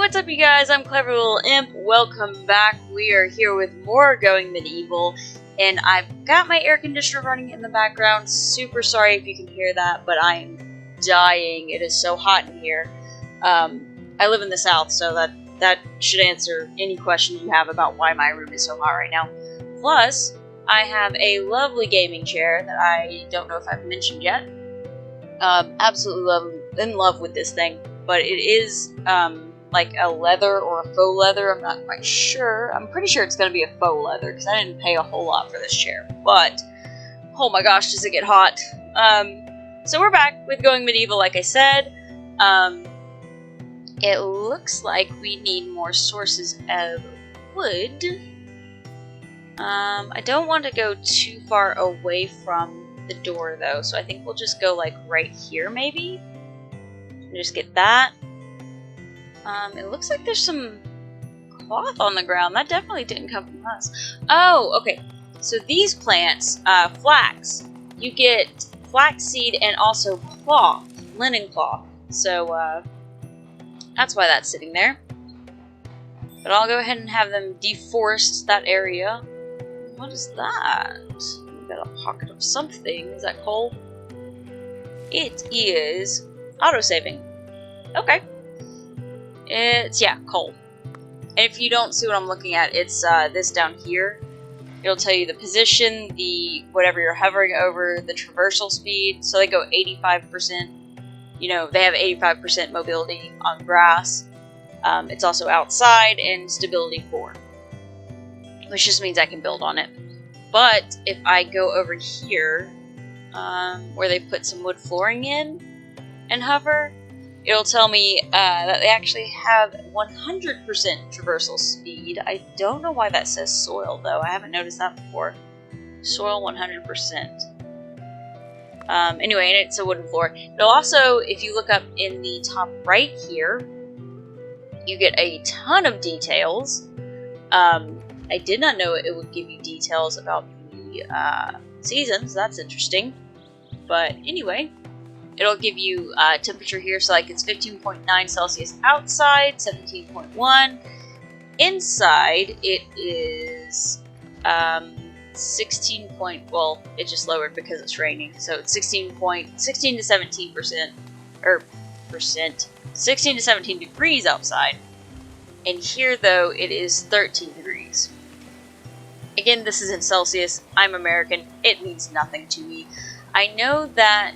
what's up you guys? I'm Clever Little Imp. Welcome back. We are here with more Going Medieval, and I've got my air conditioner running in the background. Super sorry if you can hear that, but I am dying. It is so hot in here. I live in the south, so that should answer any questions you have about why my room is so hot right now. Plus, I have a lovely gaming chair that I don't know if I've mentioned yet. Absolutely in love with this thing, but it is like a leather or a faux leather. I'm not quite sure. I'm pretty sure it's going to be a faux leather because I didn't pay a whole lot for this chair. But oh my gosh, does it get hot! So we're back with Going Medieval, like I said. It looks like we need more sources of wood. I don't want to go too far away from the door though, so I think we'll just go like right here maybe. And just get that. It looks like there's some cloth on the ground. That definitely didn't come from us. Oh, okay. So these plants, flax. You get flaxseed and also cloth, linen cloth. So, that's why that's sitting there. But I'll go ahead and have them deforest that area. What is that? We've got a pocket of something. Is that coal? It is autosaving. Okay. It's, yeah, coal. And if you don't see what I'm looking at, it's this down here. It'll tell you the position, the whatever you're hovering over, the traversal speed. So they go 85%. You know, they have 85% mobility on grass. It's also outside and stability 4. Which just means I can build on it. But if I go over here, where they put some wood flooring in and hover, it'll tell me that they actually have 100% traversal speed. I don't know why that says soil, though. I haven't noticed that before. Soil 100%. Anyway, and it's a wooden floor. It'll also, if you look up in the top right here, you get a ton of details. I did not know it would give you details about the seasons. That's interesting. But anyway, it'll give you temperature here, so like it's 15.9 Celsius outside, 17.1. Inside, it is 16 point, well, it just lowered because it's raining, so it's 16 to 17%, or percent, 16 to 17 degrees outside. And here, though, it is 13 degrees. Again, this is in Celsius. I'm American. It means nothing to me. I know that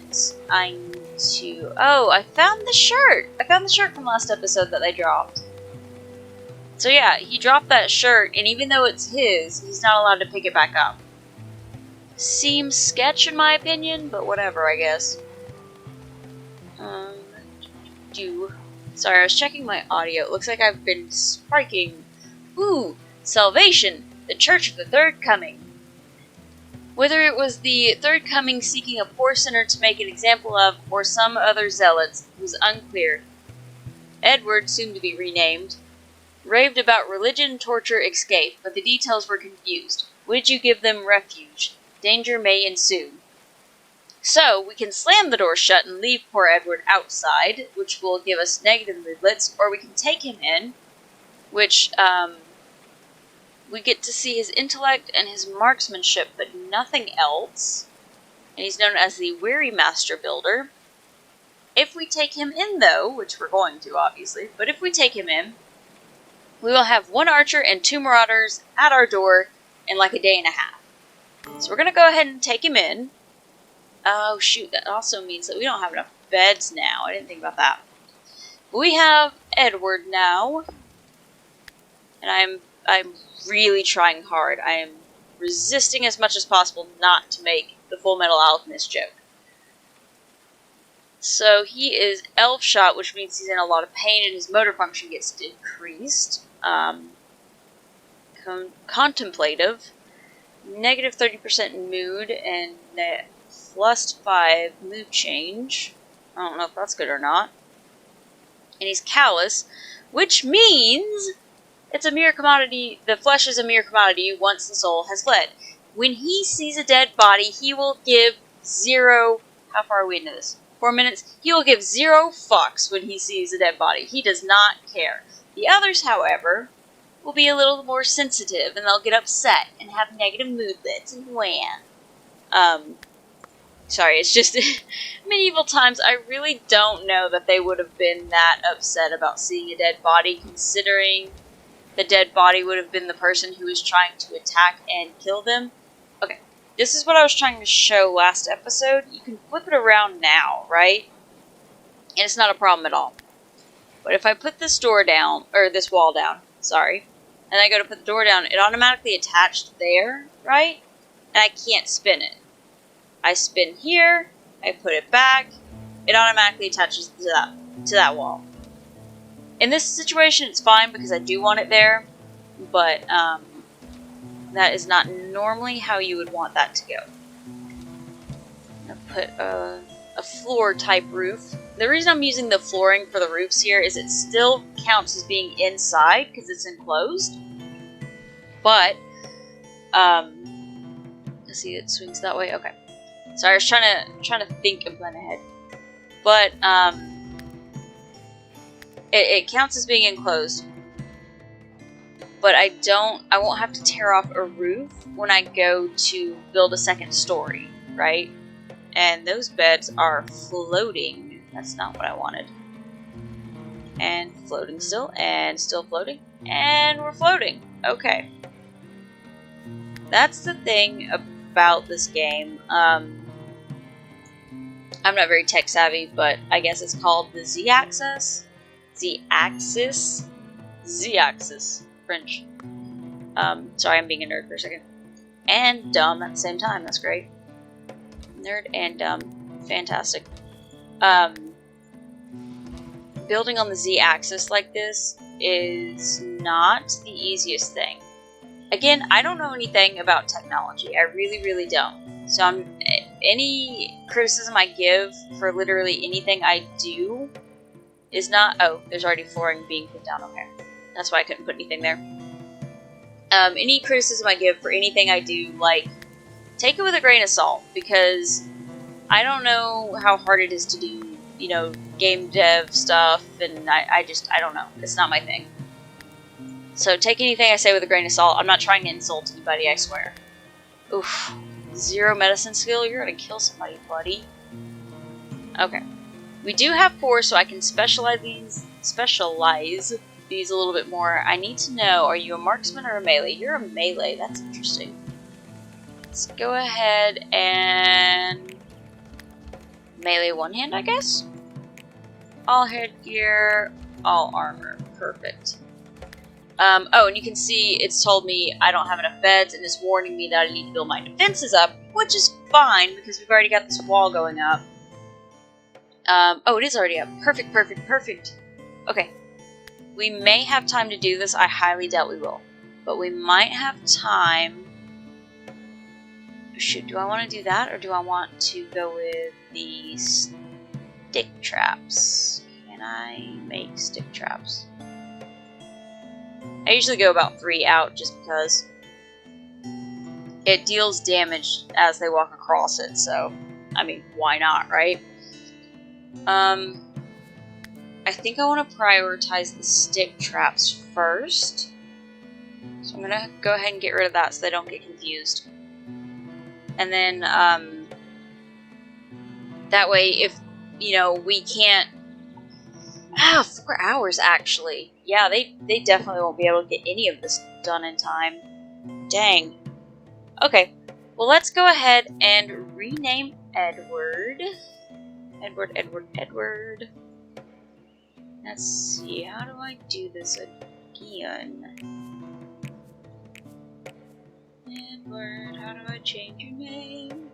I need to... Oh, I found the shirt! I found the shirt from last episode that they dropped. So yeah, he dropped that shirt, and even though it's his, he's not allowed to pick it back up. Seems sketch in my opinion, but whatever, I guess. Sorry, I was checking my audio. It looks like I've been spiking. Ooh, Salvation, the Church of the Third Coming. Whether it was the Third Coming seeking a poor sinner to make an example of, or some other zealots, was unclear. Edward, soon to be renamed, raved about religion, torture, escape, but the details were confused. Would you give them refuge? Danger may ensue. So, we can slam the door shut and leave poor Edward outside, which will give us negative moodlets, or we can take him in, which, we get to see his intellect and his marksmanship, but nothing else. And he's known as the Weary Master Builder. If we take him in, though, which we're going to, obviously, but if we take him in, we will have 1 archer and 2 marauders at our door in like a day and a half. So we're going to go ahead and take him in. Oh, shoot, that also means that we don't have enough beds now. I didn't think about that. We have Edward now. And I'm really trying hard. I am resisting as much as possible not to make the Full Metal Alchemist joke. So he is elf shot, which means he's in a lot of pain and his motor function gets decreased. Contemplative, negative 30% mood, and plus 5 mood change. I don't know if that's good or not. And he's callous, which means it's a mere commodity. The flesh is a mere commodity once the soul has fled. When he sees a dead body, he will give 0... How far are we into this? 4 minutes? He will give 0 fucks when he sees a dead body. He does not care. The others, however, will be a little more sensitive, and they'll get upset and have negative moodlets and whan. Sorry, it's just medieval times. I really don't know that they would have been that upset about seeing a dead body, considering the dead body would have been the person who was trying to attack and kill them. Okay, this is what I was trying to show last episode. You can flip it around now, right? And it's not a problem at all. But if I put this door down, or this wall down, sorry, and I go to put the door down, it automatically attached there, right? And I can't spin it. I spin here, I put it back, it automatically attaches to that wall. In this situation, it's fine because I do want it there, but that is not normally how you would want that to go. I'm gonna put a floor type roof. The reason I'm using the flooring for the roofs here is it still counts as being inside because it's enclosed. But let's see, it swings that way. Okay. Sorry, I was trying to think and plan ahead. But it counts as being enclosed. But I won't have to tear off a roof when I go to build a second story, right? And those beds are floating. That's not what I wanted. And floating still, and still floating, and we're floating. Okay. That's the thing about this game. I'm not very tech savvy, but I guess it's called the Z-axis. Z-axis. Z-axis. French. Sorry, I'm being a nerd for a second. And dumb at the same time. That's great. Nerd and dumb. Fantastic. Building on the Z-axis like this is not the easiest thing. Again, I don't know anything about technology. I really, really don't. So any criticism I give for literally anything I do is not... Oh, there's already flooring being put down. Okay. That's why I couldn't put anything there. Any criticism I give for anything I do, like, take it with a grain of salt, because I don't know how hard it is to do, you know, game dev stuff, and I don't know. It's not my thing. So take anything I say with a grain of salt. I'm not trying to insult anybody, I swear. Oof. 0 medicine skill? You're gonna kill somebody, buddy. Okay. We do have 4, so I can specialize these a little bit more. I need to know, are you a marksman or a melee? You're a melee. That's interesting. Let's go ahead and... melee one hand, I guess? All headgear, all armor. Perfect. Oh, and you can see it's told me I don't have enough beds, and it's warning me that I need to build my defenses up, which is fine, because we've already got this wall going up. Oh, it is already up. Perfect, perfect, perfect. Okay. We may have time to do this. I highly doubt we will. But we might have time. Shoot, do I want to do that, or do I want to go with the stick traps? Can I make stick traps? I usually go about 3 out just because it deals damage as they walk across it, so I mean, why not, right? I think I want to prioritize the stick traps first. So I'm gonna go ahead and get rid of that so they don't get confused. And then, that way if, you know, we can't... 4 hours, actually. Yeah, they definitely won't be able to get any of this done in time. Dang. Okay, well, let's go ahead and rename Edward. Edward. Let's see, how do I do this again? Edward, how do I change your name?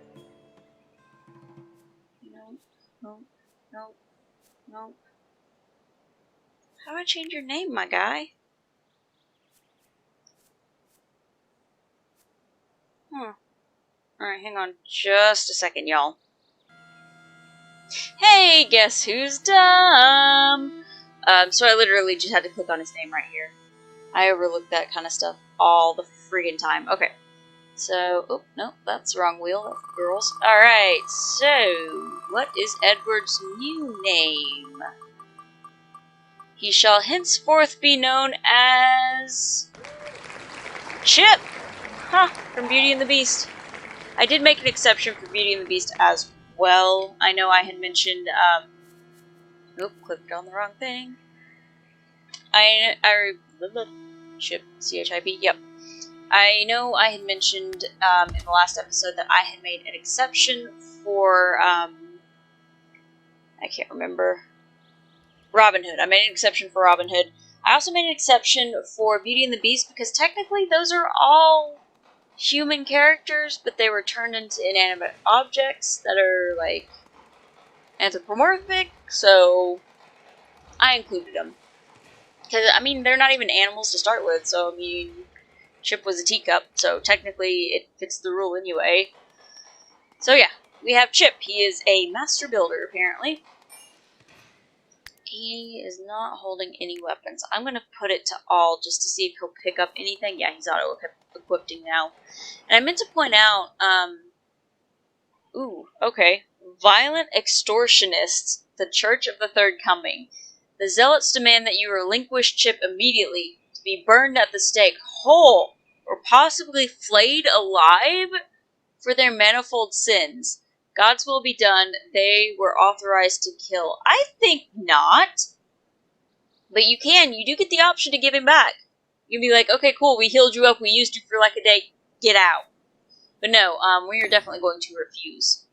No. How do I change your name, my guy? Alright, hang on just a second, y'all. Hey, guess who's dumb? So I literally just had to click on his name right here. I overlook that kind of stuff all the friggin' time. Okay. So, oh, no, that's the wrong wheel. That's girls. Alright, so, what is Edward's new name? He shall henceforth be known as... Chip! Huh, from Beauty and the Beast. I did make an exception for Beauty and the Beast as well. I know I had mentioned, Oop, clicked on the wrong thing. Chip, C-H-I-P, yep. I know I had mentioned, in the last episode that I had made an exception for, I can't remember. Robin Hood. I made an exception for Robin Hood. I also made an exception for Beauty and the Beast because technically those are all human characters, but they were turned into inanimate objects that are, like, anthropomorphic, so I included them. Because, I mean, they're not even animals to start with, so, I mean, Chip was a teacup, so technically it fits the rule anyway. So yeah, we have Chip. He is a master builder, apparently. He is not holding any weapons. I'm going to put it to all just to see if he'll pick up anything. Yeah, he's auto-equipping now. And I meant to point out, ooh, okay. Violent extortionists, the Church of the Third Coming. The zealots demand that you relinquish Chip immediately to be burned at the stake whole or possibly flayed alive for their manifold sins. God's will be done. They were authorized to kill. I think not. But you do get the option to give him back. You can be like, okay, cool, we healed you up, we used you for like a day, get out. But no, we are definitely going to refuse.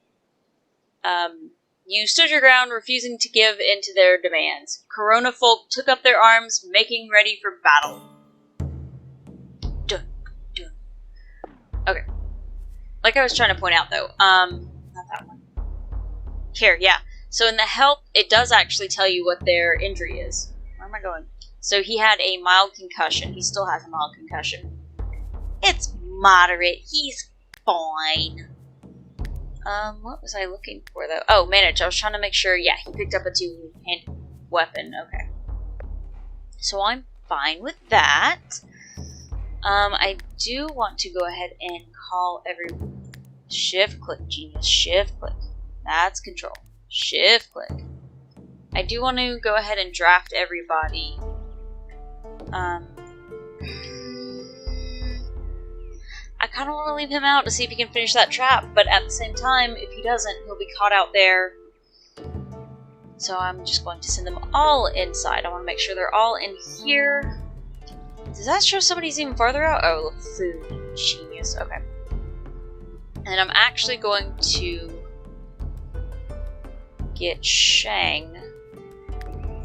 You stood your ground, refusing to give in to their demands. Corona folk took up their arms, making ready for battle. Dun, dun. Okay. Like I was trying to point out, though, not that one. Here, yeah. So in the help, it does actually tell you what their injury is. Where am I going? So he had a mild concussion. He still has a mild concussion. It's moderate. He's fine. What was I looking for, though? Oh, manage. I was trying to make sure, yeah, he picked up a two-handed weapon. Okay. So I'm fine with that. I do want to go ahead and call everyone. Shift click, genius. Shift click. That's control. Shift click. I do want to go ahead and draft everybody. I kind of want to leave him out to see if he can finish that trap, but at the same time, if he doesn't, he'll be caught out there. So I'm just going to send them all inside. I want to make sure they're all in here. Does that show somebody's even farther out? Oh, Lefou. Genius. Okay. And I'm actually going to get Shang.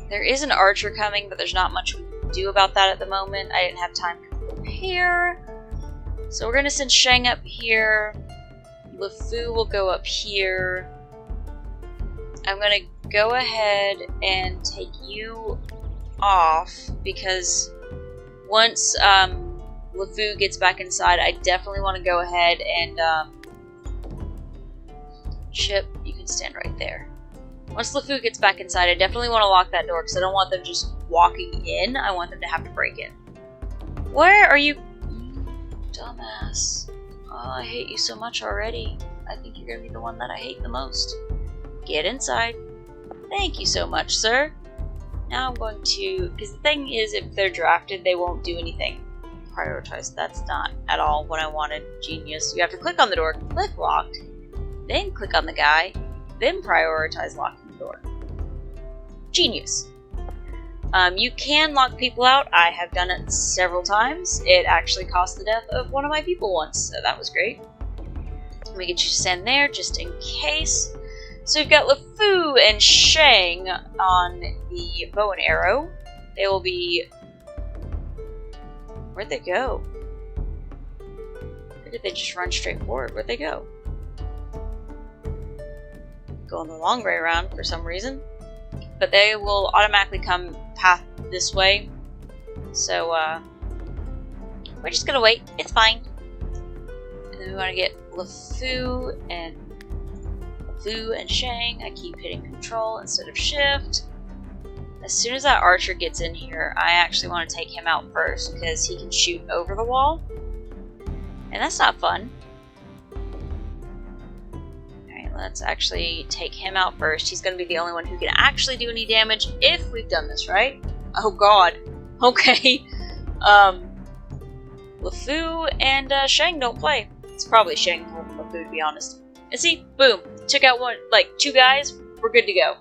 There is an archer coming, but there's not much we can do about that at the moment. I didn't have time to prepare. So we're going to send Shang up here. Lefou will go up here. I'm going to go ahead and take you off because once Lefou gets back inside, I definitely want to go ahead and Chip, you can stand right there. Once Lefou gets back inside, I definitely want to lock that door because I don't want them just walking in. I want them to have to break in. Where are you? Dumbass. Oh, I hate you so much already. I think you're going to be the one that I hate the most. Get inside. Thank you so much, sir. Now I'm going to... Because the thing is, if they're drafted, they won't do anything. Prioritize. That's not at all what I wanted. Genius. You have to click on the door. Click locked. Then click on the guy. Then prioritize locking the door. Genius. You can lock people out. I have done it several times. It actually cost the death of one of my people once, so that was great. Let me get you to stand there just in case. So we've got Lefou and Shang on the bow and arrow. They will be... Where'd they go? Or did they just run straight forward? Where'd they go? Going the long way around for some reason. But they will automatically come path this way. So, we're just gonna wait. It's fine. And then we want to get Lefou and Shang. I keep hitting control instead of shift. As soon as that archer gets in here, I actually want to take him out first because he can shoot over the wall. And that's not fun. Let's actually take him out first. He's going to be the only one who can actually do any damage if we've done this right. Oh god. Okay. Lefou and Shang don't play. It's probably Shang more than Lefou, to be honest. And see, boom, took out two guys. We're good to go.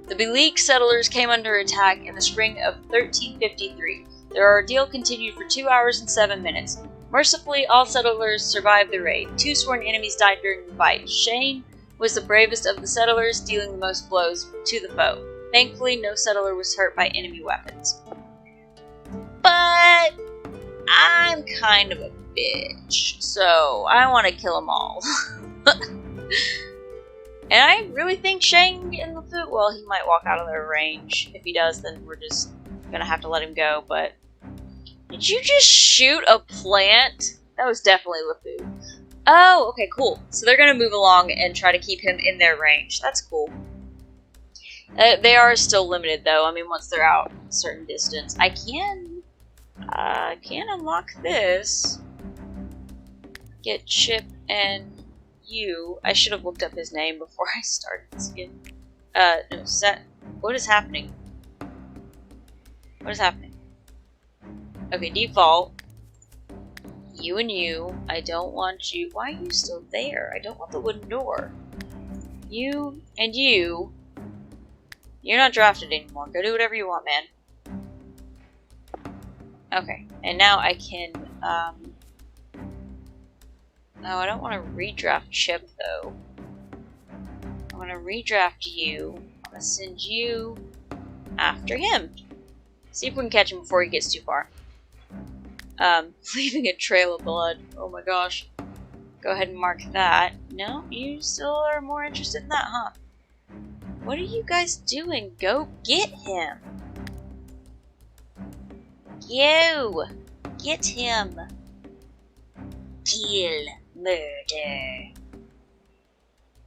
The beleaguered settlers came under attack in the spring of 1353. Their ordeal continued for 2 hours and 7 minutes. Mercifully, all settlers survived the raid. 2 sworn enemies died during the fight. Shang was the bravest of the settlers, dealing the most blows to the foe. Thankfully, no settler was hurt by enemy weapons. But I'm kind of a bitch, so I want to kill them all. And I really think Shang and Lefou, well, he might walk out of their range. If he does, then we're just gonna have to let him go, but... Did you just shoot a plant? That was definitely Lefou. Oh, okay, cool. So they're gonna move along and try to keep him in their range. That's cool. They are still limited, though. I mean, once they're out a certain distance. I can unlock this. Get Chip and you. I should have looked up his name before I started this again. No, Set. What is happening? What is happening? Okay, default. You and you. I don't want you. Why are you still there? I don't want the wooden door. You and you. You're not drafted anymore. Go do whatever you want, man. Okay, and now I can, no, I don't want to redraft Chip, though. I'm going to redraft you. I'm going to send you after him. See if we can catch him before he gets too far. Leaving a trail of blood. Oh my gosh. Go ahead and mark that. No, you still are more interested in that, huh? What are you guys doing? Go get him. You! Get him. Kill. Murder.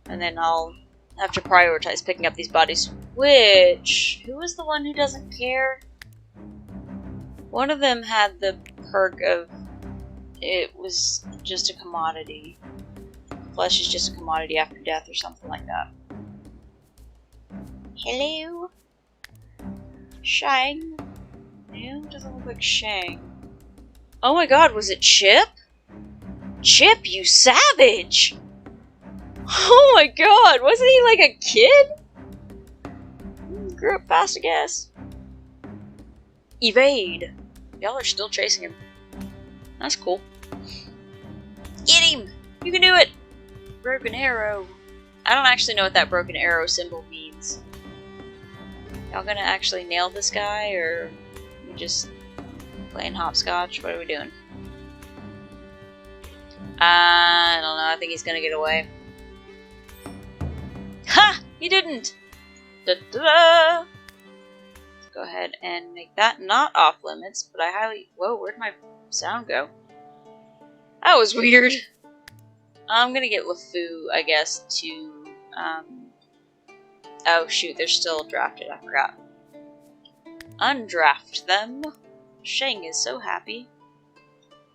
And then I'll have to prioritize picking up these bodies. Which... Who is the one who doesn't care? One of them had the perk of... It was just a commodity. Flesh is just a commodity after death or something like that. Hello? Shang? No, doesn't look like Shang. Oh my god, was it Chip? Chip, you savage! Oh my god, wasn't he like a kid? Grew up fast, I guess. Evade. Y'all are still chasing him. That's cool. Get him! You can do it! Broken arrow. I don't actually know what that broken arrow symbol means. Y'all gonna actually nail this guy, or we just playing hopscotch? What are we doing? I don't know. I think he's gonna get away. Ha! He didn't! Da-da-da! Let's go ahead and make that not off limits, but I highly... Whoa, where'd my sound go? That was weird. I'm gonna get Lefou, I guess, to... Oh shoot, they're still drafted, I forgot. Undraft them. Shang is so happy.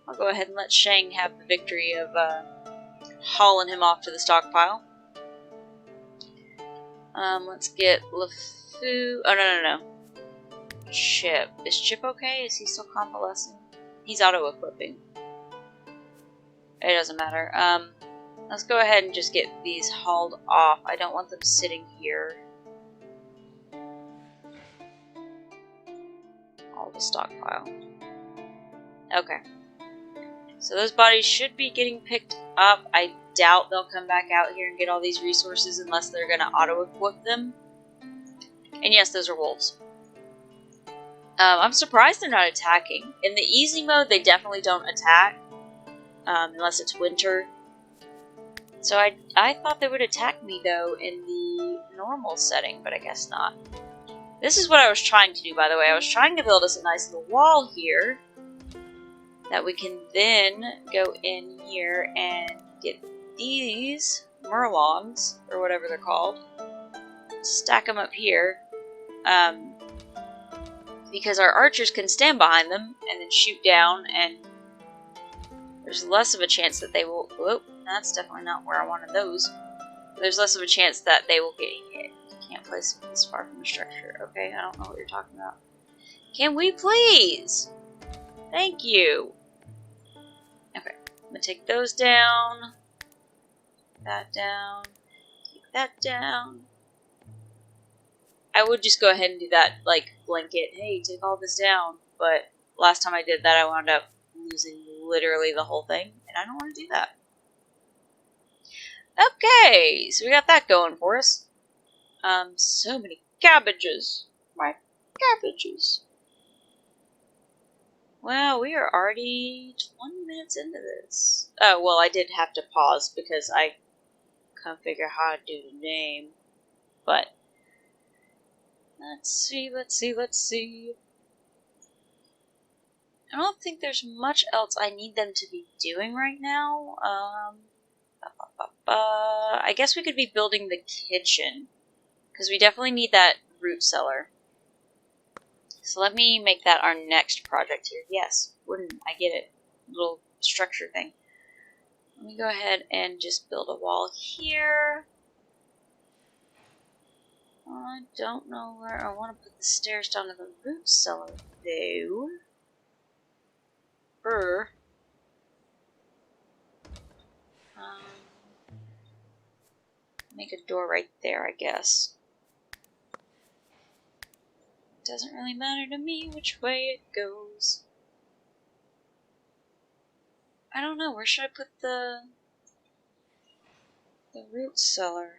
I'll go ahead and let Shang have the victory of hauling him off to the stockpile. Let's get Lefou. Oh, no. Chip. Is Chip okay? Is he still convalescing? He's auto-equipping. It doesn't matter. Let's go ahead and just get these hauled off. I don't want them sitting here. All the stockpile. Okay. So those bodies should be getting picked up. I doubt they'll come back out here and get all these resources unless they're going to auto-equip them. And yes, those are wolves. I'm surprised they're not attacking. In the easy mode, they definitely don't attack. Unless it's winter. So I thought they would attack me, though, in the normal setting, but I guess not. This is what I was trying to do, by the way. I was trying to build us a nice little wall here that we can then go in here and get these Murlocs, or whatever they're called, stack them up here, because our archers can stand behind them and then shoot down, and there's less of a chance that they will... Whoop, that's definitely not where I wanted those. There's less of a chance that they will get hit. can't place this far from the structure. Okay, I don't know what you're talking about. Can we please? Thank you. Okay, I'm gonna take those down. That down. Take that down. I would just go ahead and do that, like, blanket, hey, take all this down. But last time I did that, I wound up losing literally the whole thing, and I don't want to do that. Okay, so we got that going for us. So many cabbages. My cabbages. Wow, we are already 20 minutes into this. Oh, well, I did have to pause because I couldn't figure out how to do the name. But, let's see. I don't think there's much else I need them to be doing right now. I guess we could be building the kitchen, because we definitely need that root cellar. So let me make that our next project here. Yes, I get it. Little structure thing. Let me go ahead and just build a wall here. I don't know where I want to put the stairs down to the root cellar, though. Make a door right there, I guess. Doesn't really matter to me which way it goes. I don't know, where should I put the root cellar?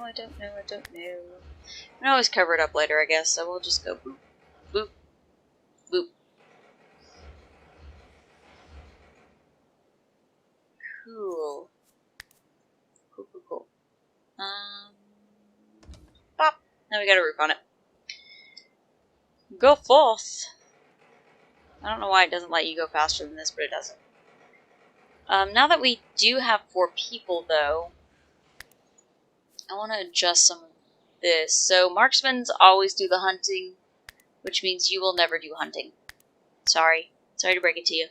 I don't know. I can always cover it up later, I guess, so we'll just go boop, boop, boop. Cool. Cool. Pop! Now we got a roof on it. Go forth! I don't know why it doesn't let you go faster than this, but it doesn't. Now that we do have 4 people, though, I want to adjust some of this. So, marksmen's always do the hunting, which means you will never do hunting. Sorry to break it to you.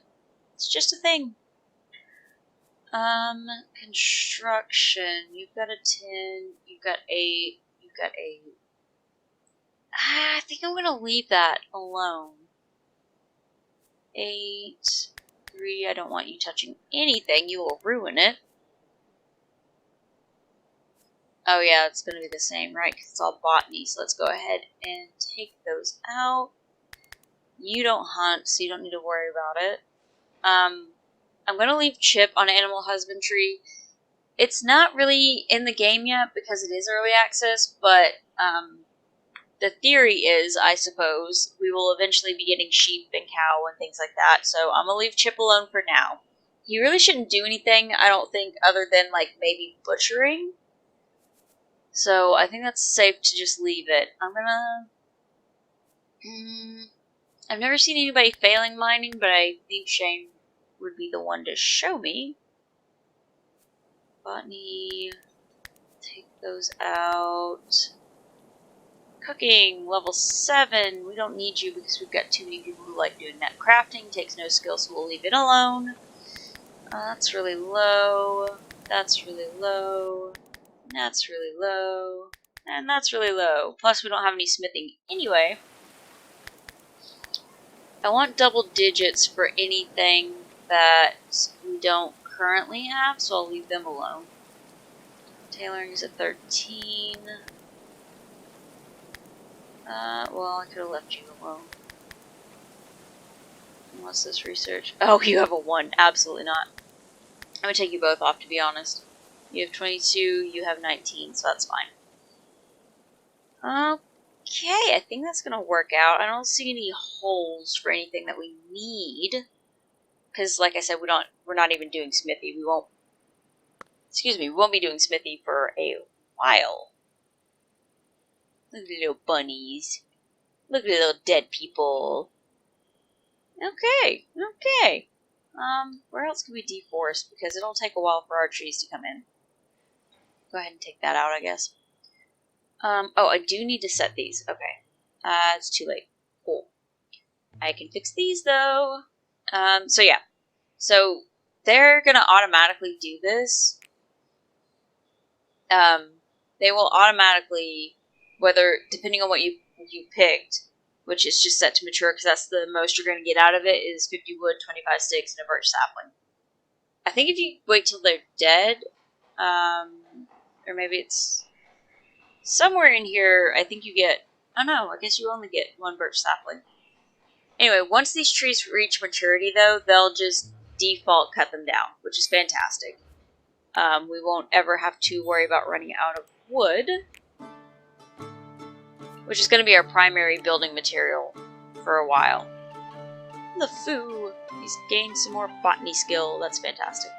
It's just a thing. Construction. You've got a 10, you've got 8, you've got 8. I think I'm gonna leave that alone. 8, 3, I don't want you touching anything, you will ruin it. Oh yeah, it's gonna be the same, right? Because it's all botany, so let's go ahead and take those out. You don't hunt, so you don't need to worry about it. I'm gonna leave Chip on animal husbandry. It's not really in the game yet because it is early access, but the theory is, I suppose, we will eventually be getting sheep and cow and things like that, so I'm gonna leave Chip alone for now. He really shouldn't do anything, I don't think, other than, like, maybe butchering. So I think that's safe to just leave it. I'm gonna... I've never seen anybody failing mining, but I think Shang would be the one to show me. Botany... Take those out. Cooking, level 7. We don't need you because we've got too many people who like doing that. Crafting takes no skill, so we'll leave it alone. That's really low. That's really low. That's really low. And that's really low. Plus, we don't have any smithing anyway. I want double digits for anything that we don't currently have, so I'll leave them alone. Tailoring is at 13. Well, I could have left you alone. And what's this research? Oh, you have a 1. Absolutely not. I'm gonna take you both off, to be honest. You have 22, you have 19, so that's fine. Okay, I think that's gonna work out. I don't see any holes for anything that we need. Because, like I said, we're not even doing smithy. We won't be doing smithy for a while. Look at the little bunnies. Look at the little dead people. Okay. Where else can we deforest? Because it'll take a while for our trees to come in. Go ahead and take that out, I guess. Oh, I do need to set these. Okay. It's too late. Cool. I can fix these, though. So yeah. So they're gonna automatically do this. They will automatically, whether depending on what you picked, which is just set to mature because that's the most you're gonna get out of it, is 50 wood, 25 sticks, and a birch sapling. I think if you wait till they're dead, or maybe it's somewhere in here, I think you get, oh no, I guess you only get one birch sapling. Anyway, once these trees reach maturity though, they'll just default cut them down, which is fantastic. We won't ever have to worry about running out of wood, which is going to be our primary building material for a while. Lefou! He's gained some more botany skill, that's fantastic.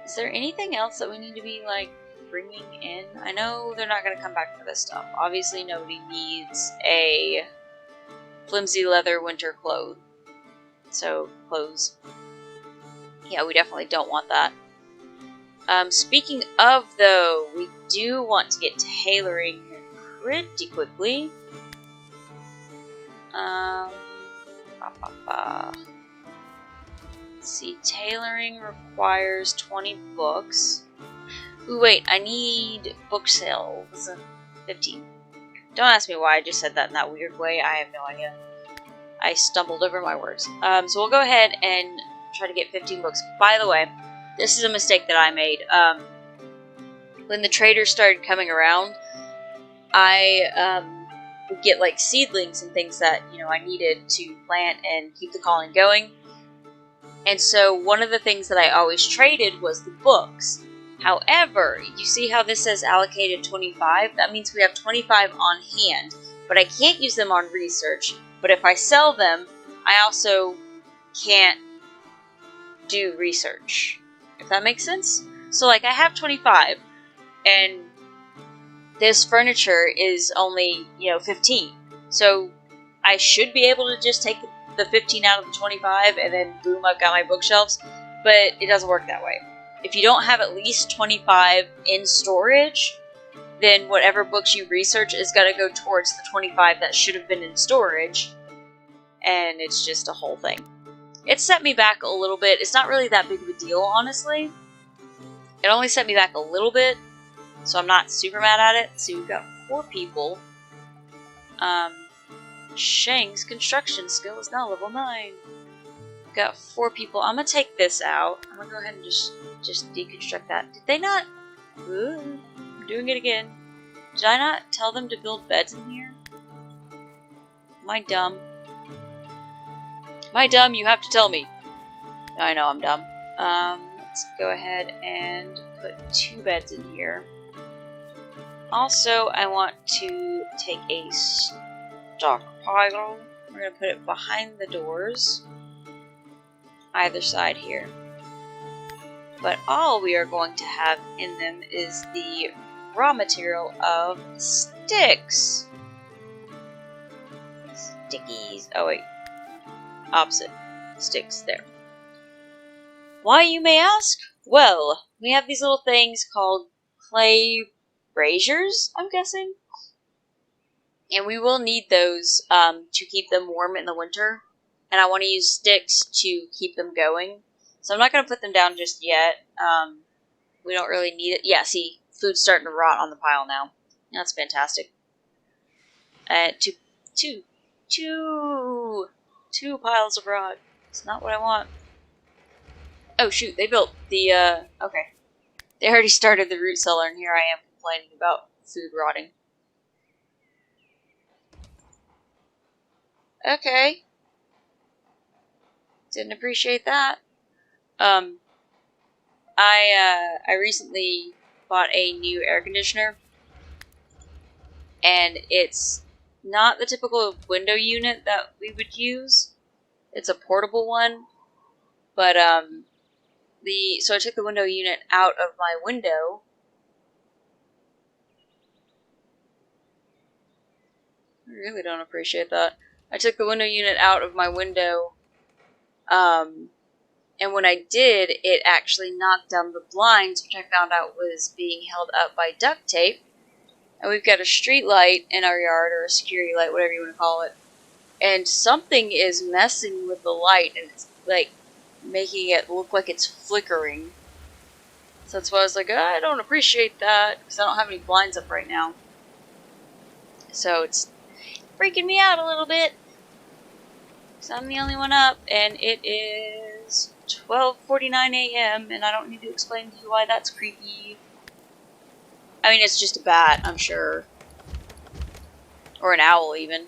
Is there anything else that we need to be, like, bringing in? I know they're not going to come back for this stuff. Obviously nobody needs a flimsy leather winter clothes. So, clothes. Yeah, we definitely don't want that. Speaking of, though, we do want to get tailoring pretty quickly. Let's see, tailoring requires 20 books. Ooh, wait, I need book sales. 15. Don't ask me why I just said that in that weird way. I have no idea. I stumbled over my words. So we'll go ahead and try to get 15 books. By the way, this is a mistake that I made. When the traders started coming around, I would get like seedlings and things that, you know, I needed to plant and keep the colony going. And so one of the things that I always traded was the books. However, you see how this says allocated 25? That means we have 25 on hand, but I can't use them on research. But if I sell them, I also can't do research, if that makes sense. So like I have 25, and this furniture is only, 15. So I should be able to just take the 15 out of the 25 and then boom, I've got my bookshelves, but it doesn't work that way. If you don't have at least 25 in storage, then whatever books you research is going to go towards the 25 that should have been in storage, and it's just a whole thing. It set me back a little bit. It's not really that big of a deal, honestly. It only set me back a little bit, so I'm not super mad at it. See, we've got 4 people. Shang's construction skill is now level 9. We've got 4 people. I'm gonna take this out. I'm gonna go ahead and just deconstruct that. Did they not? Ooh, I'm doing it again. Did I not tell them to build beds in here? Am I dumb? Am I dumb? You have to tell me. I know I'm dumb. Let's go ahead and put 2 beds in here. Also, I want to take a stockpile. We're going to put it behind the doors. Either side here. But all we are going to have in them is the raw material of sticks. Stickies. Oh wait. Opposite. Sticks there. Why, you may ask? Well, we have these little things called clay braziers, I'm guessing. And we will need those to keep them warm in the winter. And I want to use sticks to keep them going. So I'm not going to put them down just yet. We don't really need it. Yeah, see, food's starting to rot on the pile now. That's fantastic. Two piles of rot. It's not what I want. Oh shoot, they built the, okay. They already started the root cellar, and here I am complaining about food rotting. Okay. Didn't appreciate that. I recently bought a new air conditioner, and it's not the typical window unit that we would use. It's a portable one, but so I took the window unit out of my window. I really don't appreciate that. I took the window unit out of my window, and when I did, it actually knocked down the blinds, which I found out was being held up by duct tape. And we've got a street light in our yard, or a security light, whatever you want to call it. and something is messing with the light, and it's like making it look like it's flickering. So that's why I was like, I don't appreciate that, because I don't have any blinds up right now. So it's freaking me out a little bit. Because I'm the only one up, and it is 12:49 a.m., and I don't need to explain to you why that's creepy. I mean, it's just a bat, I'm sure. Or an owl, even.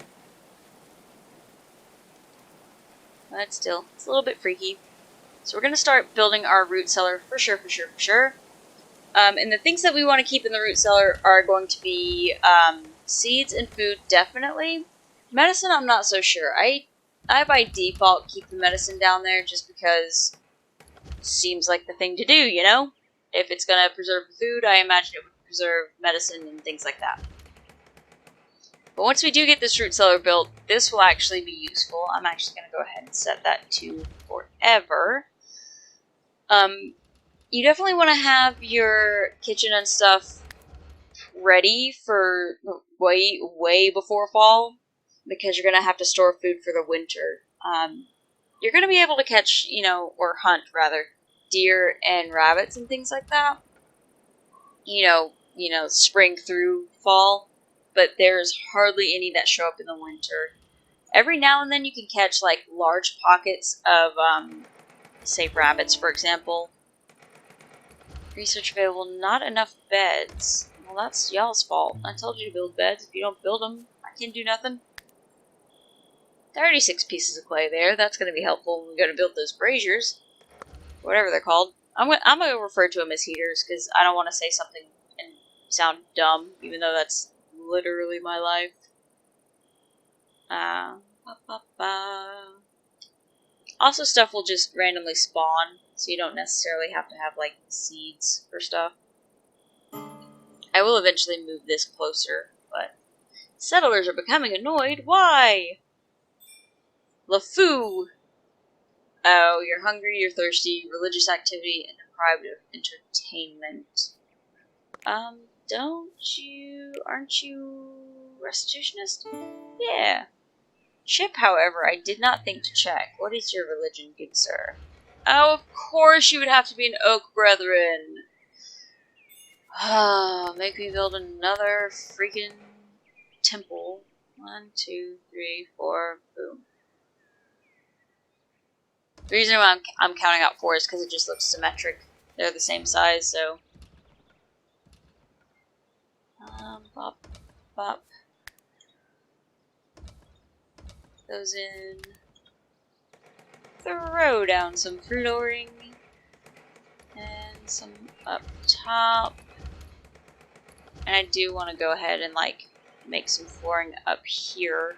But still, it's a little bit freaky. So we're going to start building our root cellar for sure, for sure, for sure. And the things that we want to keep in the root cellar are going to be seeds and food, definitely. Medicine, I'm not so sure. I by default keep the medicine down there just because it seems like the thing to do, you know? If it's going to preserve the food, I imagine it would preserve medicine and things like that. But once we do get this root cellar built, this will actually be useful. I'm actually going to go ahead and set that to forever. You definitely want to have your kitchen and stuff ready for way before fall, because you're going to have to store food for the winter. You're going to be able to catch, or hunt rather, deer and rabbits and things like that. Spring through fall, but there's hardly any that show up in the winter. Every now and then you can catch like large pockets of, say, rabbits, for example. Research available, not enough beds. Well, that's y'all's fault. I told you to build beds. If you don't build them, I can't do nothing. 36 pieces of clay there. That's going to be helpful when we go to build those braziers. Whatever they're called. I'm going to refer to them as heaters, because I don't want to say something and sound dumb, even though that's literally my life. Also, stuff will just randomly spawn, so you don't necessarily have to have, like, seeds for stuff. I will eventually move this closer, but settlers are becoming annoyed. Why? Lefou! Oh, you're hungry, you're thirsty, religious activity, and deprived of entertainment. Aren't you restitutionist? Yeah. Ship, however, I did not think to check. What is your religion, good sir? Oh, of course you would have to be an Oak Brethren. Make me build another freaking temple. 1, 2, 3, 4, boom. The reason why I'm counting out 4 is because it just looks symmetric. They're the same size, so. Bop, bop. Those in. Throw down some fruit o-ring. And some up top. And I do want to go ahead and, like, make some flooring up here,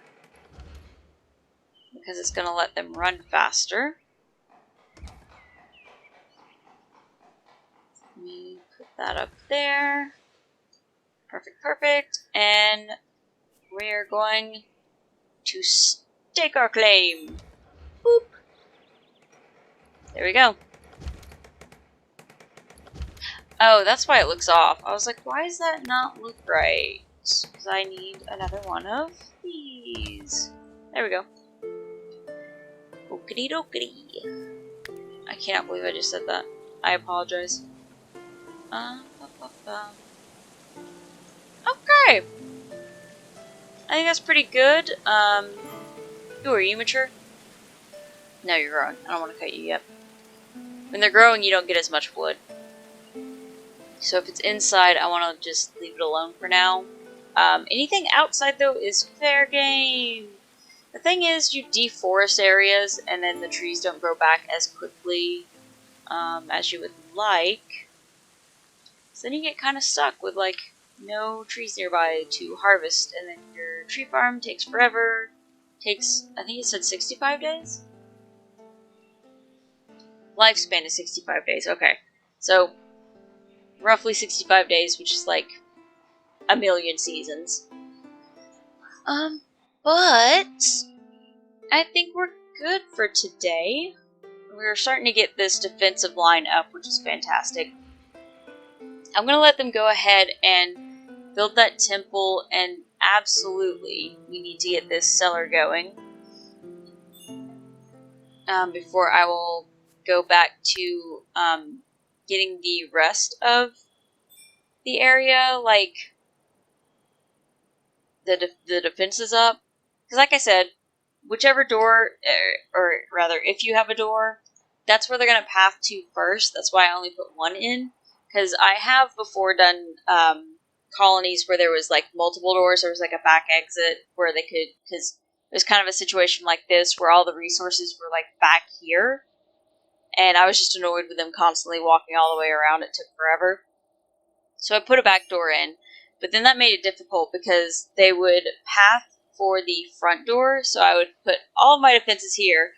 because it's going to let them run faster. Let me put that up there. Perfect, perfect. And we're going to stake our claim. Boop. There we go. Oh, that's why it looks off. I was like, why does that not look right? Because I need another one of these. There we go. Okie dokie. I can't believe I just said that. I apologize. Okay. I think that's pretty good. Who are you, mature? No, you're growing. I don't want to cut you yet. When they're growing, you don't get as much wood. So if it's inside, I want to just leave it alone for now. Anything outside, though, is fair game. The thing is, you deforest areas, and then the trees don't grow back as quickly as you would like. So then you get kind of stuck with, like, no trees nearby to harvest, and then your tree farm takes forever. Takes, I think it said 65 days? Lifespan is 65 days, okay. So, roughly 65 days, which is like a million seasons. But I think we're good for today. We're starting to get this defensive line up, which is fantastic. I'm going to let them go ahead and build that temple, and absolutely we need to get this cellar going. before I will go back to getting the rest of the area, like the defenses up. Because like I said, whichever door, or rather, if you have a door, that's where they're going to path to first. That's why I only put one in. Because I have before done colonies where there was like multiple doors. There was like a back exit where they could, because there's kind of a situation like this where all the resources were like back here. And I was just annoyed with them constantly walking all the way around. It took forever. So I put a back door in. But then that made it difficult because they would path for the front door. So I would put all of my defenses here.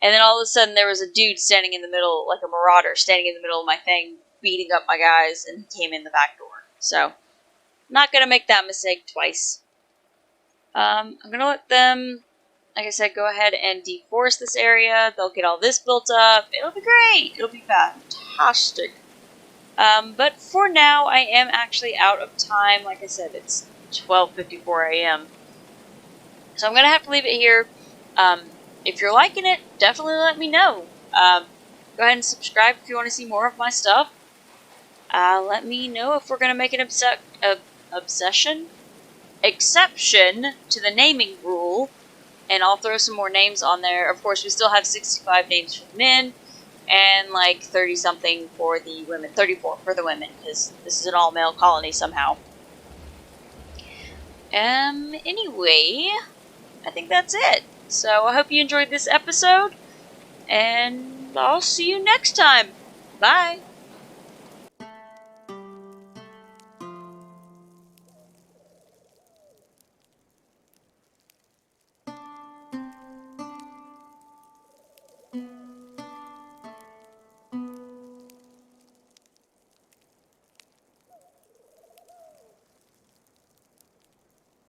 And then all of a sudden there was a dude standing in the middle, like a marauder, standing in the middle of my thing, beating up my guys, and he came in the back door. So, not going to make that mistake twice. I'm going to let them, like I said, go ahead and deforest this area. They'll get all this built up. It'll be great. It'll be fantastic. But for now, I am actually out of time. Like I said, it's 12:54 a.m. So I'm going to have to leave it here. If you're liking it, definitely let me know. Go ahead and subscribe if you want to see more of my stuff. Let me know if we're going to make an exception to the naming rule, and I'll throw some more names on there. Of course, we still have 65 names for the men, and like 30-something for the women. 34 for the women, because this is an all-male colony somehow. Anyway, I think that's it. So I hope you enjoyed this episode, and I'll see you next time. Bye!